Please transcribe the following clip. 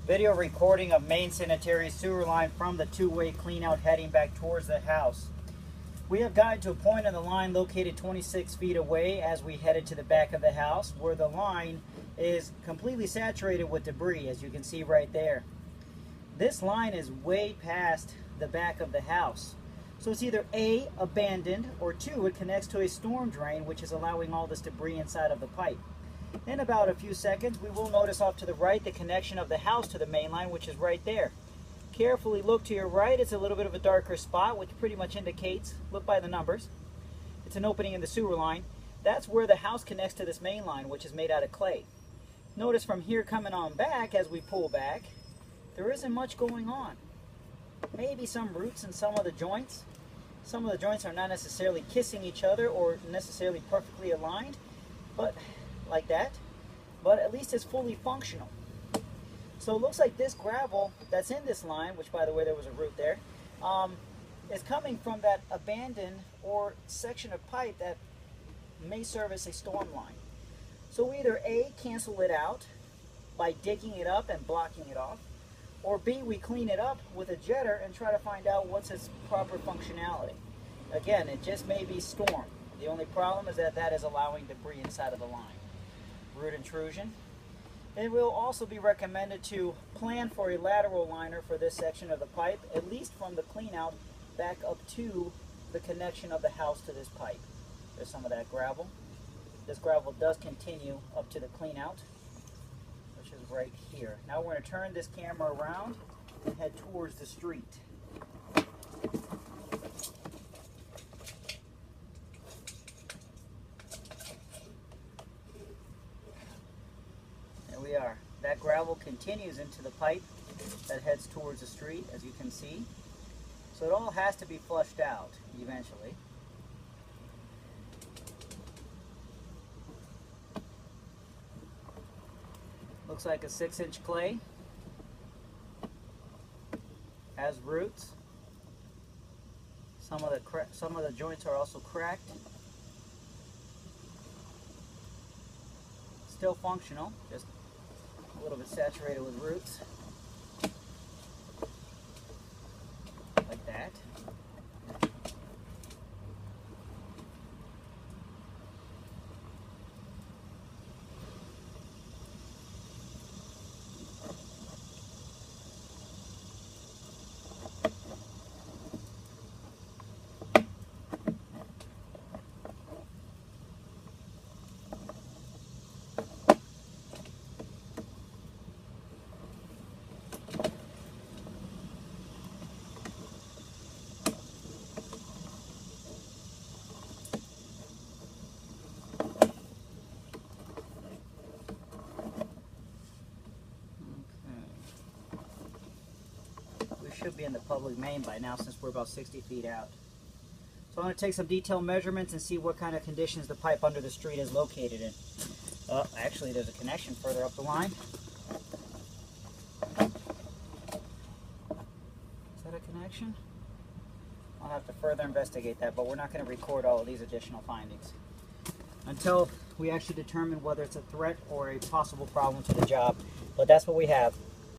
Video recording of main sanitary sewer line from the two-way cleanout heading back towards the house. We have gotten to a point on the line located 26 feet away as we headed to the back of the house where the line is completely saturated with debris, as you can see right there. This line is way past the back of the house. So it's either A, abandoned, or 2, it connects to a storm drain which is allowing all this debris inside of the pipe. In about a few seconds, we will notice off to the right the connection of the house to the main line, which is right there. Carefully look to your right. It's a little bit of a darker spot, which pretty much indicates, look by the numbers, it's an opening in the sewer line. That's where the house connects to this main line, which is made out of clay. Notice from here coming on back, as we pull back, there isn't much going on. Maybe some roots in some of the joints. Some of the joints are not necessarily kissing each other or necessarily perfectly aligned, but like that, but at least it's fully functional. So it looks like this gravel that's in this line, which by the way there was a root there, is coming from that abandoned or section of pipe that may serve as a storm line. So we either A, cancel it out by digging it up and blocking it off, or B, we clean it up with a jetter and try to find out what's its proper functionality. Again, it just may be storm. The only problem is that that is allowing debris inside of the line. Root intrusion. It will also be recommended to plan for a lateral liner for this section of the pipe, at least from the clean out back up to the connection of the house to this pipe. There's some of that gravel. This gravel does continue up to the clean out, which is right here. Now we're going to turn this camera around and head towards the street. We are. That gravel continues into the pipe that heads towards the street, as you can see. So it all has to be flushed out eventually. Looks like a 6-inch clay. Has roots. Some of the joints are also cracked. Still functional, just a little bit saturated with roots, like that. Should be in the public main by now since we're about 60 feet out. So I'm going to take some detailed measurements and see what kind of conditions the pipe under the street is located in. Actually there's a connection further up the line. Is that a connection? I'll have to further investigate that, but we're not going to record all of these additional findings until we actually determine whether it's a threat or a possible problem to the job. But that's what we have.